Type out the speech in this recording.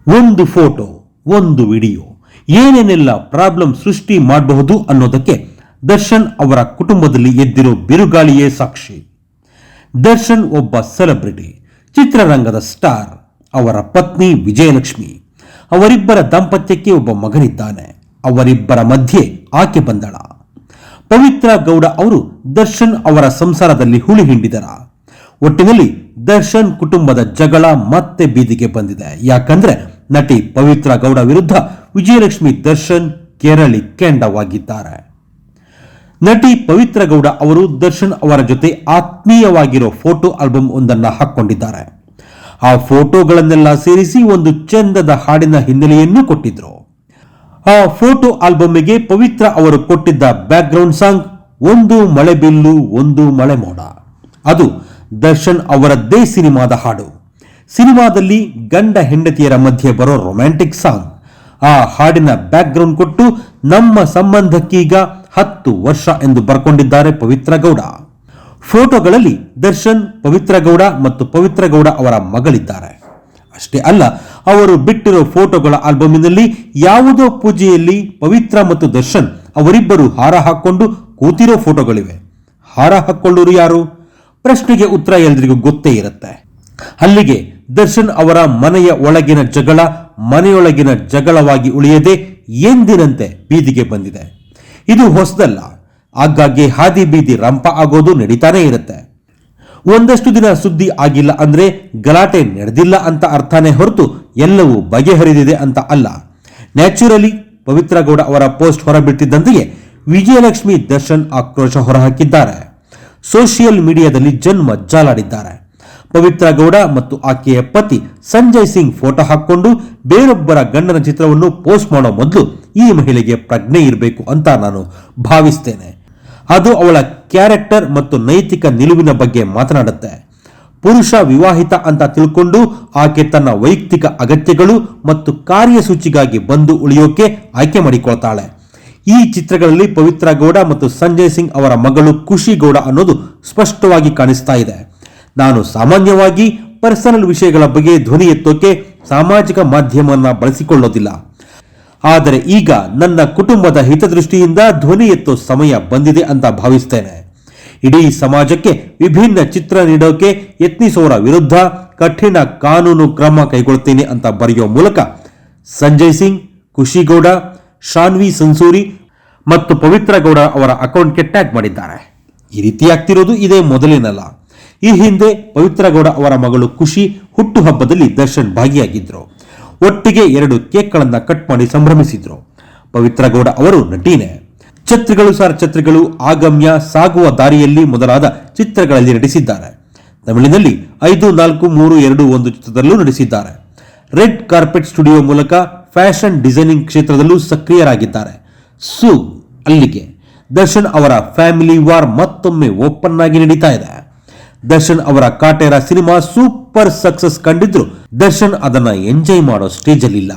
ಒಂದು ಫೋಟೋ, ಒಂದು ವಿಡಿಯೋ ಏನೇನೆಲ್ಲ ಪ್ರಾಬ್ಲಮ್ ಸೃಷ್ಟಿ ಮಾಡಬಹುದು ಅನ್ನೋದಕ್ಕೆ ದರ್ಶನ್ ಅವರ ಕುಟುಂಬದಲ್ಲಿ ಎದ್ದಿರೋ ಬಿರುಗಾಳಿಯೇ ಸಾಕ್ಷಿ. ದರ್ಶನ್ ಒಬ್ಬ ಸೆಲೆಬ್ರಿಟಿ, ಚಿತ್ರರಂಗದ ಸ್ಟಾರ್. ಅವರ ಪತ್ನಿ ವಿಜಯಲಕ್ಷ್ಮಿ. ಅವರಿಬ್ಬರ ದಾಂಪತ್ಯಕ್ಕೆ ಒಬ್ಬ ಮಗನಿದ್ದಾನೆ. ಅವರಿಬ್ಬರ ಮಧ್ಯೆ ಆಕೆ ಬಂದಳ. ಪವಿತ್ರ ಗೌಡ ಅವರು ದರ್ಶನ್ ಅವರ ಸಂಸಾರದಲ್ಲಿ ಹುಳಿ ಹಿಂಡಿದರ. ಒಟ್ಟಿನಲ್ಲಿ ದರ್ಶನ್ ಕುಟುಂಬದ ಜಗಳ ಮತ್ತೆ ಬೀದಿಗೆ ಬಂದಿದೆ. ಯಾಕಂದ್ರೆ ನಟಿ ಪವಿತ್ರ ಗೌಡ ವಿರುದ್ಧ ವಿಜಯಲಕ್ಷ್ಮಿ ದರ್ಶನ್ ಕೆರಳಿ ಕೆಂಡವಾಗಿದ್ದಾರೆ. ನಟಿ ಪವಿತ್ರ ಗೌಡ ಅವರು ದರ್ಶನ್ ಅವರ ಜೊತೆ ಆತ್ಮೀಯವಾಗಿರೋ ಫೋಟೋ ಆಲ್ಬಮ್ ಒಂದನ್ನು ಹಾಕೊಂಡಿದ್ದಾರೆ. ಆ ಫೋಟೋಗಳನ್ನೆಲ್ಲ ಸೇರಿಸಿ ಒಂದು ಚಂದದ ಹಾಡಿನ ಹಿನ್ನೆಲೆಯನ್ನು ಕೊಟ್ಟಿದ್ರು. ಆ ಫೋಟೋ ಆಲ್ಬಮ್ಗೆ ಪವಿತ್ರ ಅವರು ಕೊಟ್ಟಿದ್ದ ಬ್ಯಾಕ್ ಗ್ರೌಂಡ್ ಸಾಂಗ್ ಒಂದು ಮಳೆ ಬಿಲ್ಲು ಒಂದು ಮಳೆ ಮೋಡ. ಅದು ದರ್ಶನ್ ಅವರದ್ದೇ ಸಿನಿಮಾದ ಹಾಡು. ಸಿನಿಮಾದಲ್ಲಿ ಗಂಡ ಹೆಂಡತಿಯರ ಮಧ್ಯೆ ಬರೋ ರೊಮ್ಯಾಂಟಿಕ್ ಸಾಂಗ್. ಆ ಹಾಡಿನ ಬ್ಯಾಕ್ ಗ್ರೌಂಡ್ ಕೊಟ್ಟು ನಮ್ಮ ಸಂಬಂಧಕ್ಕೀಗ 10 ವರ್ಷ ಎಂದು ಬರ್ಕೊಂಡಿದ್ದಾರೆ ಪವಿತ್ರ ಗೌಡ. ಫೋಟೋಗಳಲ್ಲಿ ದರ್ಶನ್, ಪವಿತ್ರ ಗೌಡ ಮತ್ತು ಪವಿತ್ರ ಗೌಡ ಅವರ ಮಗಳಿದ್ದಾರೆ. ಅಷ್ಟೇ ಅಲ್ಲ, ಅವರು ಬಿಟ್ಟಿರೋ ಫೋಟೋಗಳ ಆಲ್ಬಮಿನಲ್ಲಿ ಯಾವುದೋ ಪೂಜೆಯಲ್ಲಿ ಪವಿತ್ರ ಮತ್ತು ದರ್ಶನ್ ಅವರಿಬ್ಬರು ಹಾರ ಹಾಕೊಂಡು ಕೂತಿರೋ ಫೋಟೋಗಳಿವೆ. ಹಾರ ಹಾಕೊಳ್ಳೋರು ಯಾರು? ಪ್ರಶ್ನೆಗೆ ಉತ್ತರ ಎಲ್ರಿಗೂ ಗೊತ್ತೇ ಇರುತ್ತೆ. ಅಲ್ಲಿಗೆ ದರ್ಶನ್ ಅವರ ಮನೆಯ ಒಳಗಿನ ಜಗಳ ಮನೆಯೊಳಗಿನ ಜಗಳವಾಗಿ ಉಳಿಯದೆ ಎಂದಿನಂತೆ ಬೀದಿಗೆ ಬಂದಿದೆ. ಇದು ಹೊಸದಲ್ಲ. ಆಗಾಗ್ಗೆ ಹಾದಿ ಬೀದಿ ರಂಪ ಆಗೋದು ನಡೀತಾನೆ ಇರುತ್ತೆ. ಒಂದಷ್ಟು ದಿನ ಸುದ್ದಿ ಆಗಿಲ್ಲ ಅಂದ್ರೆ ಗಲಾಟೆ ನಡೆದಿಲ್ಲ ಅಂತ ಅರ್ಥನೇ ಹೊರತು ಎಲ್ಲವೂ ಬಗೆಹರಿದಿದೆ ಅಂತ ಅಲ್ಲ. ನ್ಯಾಚುರಲಿ ಪವಿತ್ರ ಗೌಡ ಅವರ ಪೋಸ್ಟ್ ಹೊರಬಿಟ್ಟಿದ್ದಂತೆಯೇ ವಿಜಯಲಕ್ಷ್ಮಿ ದರ್ಶನ್ ಆಕ್ರೋಶ ಹೊರಹಾಕಿದ್ದಾರೆ. ಸೋಷಿಯಲ್ ಮೀಡಿಯಾದಲ್ಲಿ ಜನ್ಮ ಜಾಲಾಡಿದ್ದಾರೆ. ಪವಿತ್ರ ಗೌಡ ಮತ್ತು ಆಕೆಯ ಪತಿ ಸಂಜಯ್ ಸಿಂಗ್ ಫೋಟೋ ಹಾಕೊಂಡು ಬೇರೊಬ್ಬರ ಗಂಡನ ಚಿತ್ರವನ್ನು ಪೋಸ್ಟ್ ಮಾಡೋ ಮೊದಲು ಈ ಮಹಿಳೆಗೆ ಪ್ರಜ್ಞೆ ಇರಬೇಕು ಅಂತ ನಾನು ಭಾವಿಸ್ತೇನೆ. ಅದು ಅವಳ ಕ್ಯಾರೆಕ್ಟರ್ ಮತ್ತು ನೈತಿಕ ನಿಲುವಿನ ಬಗ್ಗೆ ಮಾತನಾಡುತ್ತೆ. ಪುರುಷ ವಿವಾಹಿತ ಅಂತ ತಿಳ್ಕೊಂಡು ಆಕೆ ತನ್ನ ವೈಯಕ್ತಿಕ ಅಗತ್ಯಗಳು ಮತ್ತು ಕಾರ್ಯಸೂಚಿಗಾಗಿ ಬಂದು ಉಳಿಯೋಕೆ ಆಯ್ಕೆ ಮಾಡಿಕೊಳ್ತಾಳೆ. ಈ ಚಿತ್ರಗಳಲ್ಲಿ ಪವಿತ್ರ ಗೌಡ ಮತ್ತು ಸಂಜಯ್ ಸಿಂಗ್ ಅವರ ಮಗಳು ಖುಷಿ ಗೌಡ ಅನ್ನೋದು ಸ್ಪಷ್ಟವಾಗಿ ಕಾಣಿಸ್ತಾ ಇದೆ. ನಾನು ಸಾಮಾನ್ಯವಾಗಿ ಪರ್ಸನಲ್ ವಿಷಯಗಳ ಬಗ್ಗೆ ಧ್ವನಿ ಎತ್ತೋಕೆ ಸಾಮಾಜಿಕ ಮಾಧ್ಯಮವನ್ನು ಬಳಸಿಕೊಳ್ಳೋದಿಲ್ಲ. ಆದರೆ ಈಗ ನನ್ನ ಕುಟುಂಬದ ಹಿತದೃಷ್ಟಿಯಿಂದ ಧ್ವನಿ ಎತ್ತೋ ಸಮಯ ಬಂದಿದೆ ಅಂತ ಭಾವಿಸ್ತೇನೆ. ಇಡೀ ಸಮಾಜಕ್ಕೆ ವಿಭಿನ್ನ ಚಿತ್ರ ನೀಡೋಕೆ ಯತ್ನಿಸೋರ ವಿರುದ್ಧ ಕಠಿಣ ಕಾನೂನು ಕ್ರಮ ಕೈಗೊಳ್ತೇನೆ ಅಂತ ಬರೆಯೋ ಮೂಲಕ ಸಂಜಯ್ ಸಿಂಗ್, ಖುಷಿ ಗೌಡ, ಶಾನ್ವಿ ಸನ್ಸೂರಿ ಮತ್ತು ಪವಿತ್ರ ಗೌಡ ಅವರ ಅಕೌಂಟ್ಗೆ ಟ್ಯಾಗ್ ಮಾಡಿದ್ದಾರೆ. ಈ ರೀತಿ ಆಗ್ತಿರೋದು ಇದೇ ಮೊದಲೇನಲ್ಲ. ಈ ಹಿಂದೆ ಪವಿತ್ರ ಗೌಡ ಅವರ ಮಗಳು ಖುಷಿ ಹುಟ್ಟುಹಬ್ಬದಲ್ಲಿ ದರ್ಶನ್ ಭಾಗಿಯಾಗಿದ್ರು. ಒಟ್ಟಿಗೆ 2 ಕೇಕ್ಗಳನ್ನು ಕಟ್ ಮಾಡಿ ಸಂಭ್ರಮಿಸಿದ್ರು. ಪವಿತ್ರ ಗೌಡ ಅವರು ನಟೀನೆ. ಛತ್ರಿಗಳು, ಆಗಮ್ಯ, ಸಾಗುವ ದಾರಿಯಲ್ಲಿ ಮೊದಲಾದ ಚಿತ್ರಗಳಲ್ಲಿ ನಟಿಸಿದ್ದಾರೆ. ತಮಿಳಿನಲ್ಲಿ 5, 4, 3, 2, 1 ಚಿತ್ರದಲ್ಲೂ ನಟಿಸಿದ್ದಾರೆ. ರೆಡ್ ಕಾರ್ಪೆಟ್ ಸ್ಟುಡಿಯೋ ಮೂಲಕ ಫ್ಯಾಷನ್ ಡಿಸೈನಿಂಗ್ ಕ್ಷೇತ್ರದಲ್ಲೂ ಸಕ್ರಿಯರಾಗಿದ್ದಾರೆ. ಅಲ್ಲಿಗೆ ದರ್ಶನ್ ಅವರ ಫ್ಯಾಮಿಲಿ ವಾರ್ ಮತ್ತೊಮ್ಮೆ ಓಪನ್ ಆಗಿ ನಡೀತಾ ಇದೆ. ದರ್ಶನ್ ಅವರ ಕಾಟೇರ ಸಿನಿಮಾ ಸೂಪರ್ ಸಕ್ಸಸ್ ಕಂಡಿದ್ರು ದರ್ಶನ್ ಅದನ್ನ ಎಂಜಾಯ್ ಮಾಡೋ ಸ್ಟೇಜ್ ಅಲ್ಲಿ ಇಲ್ಲ.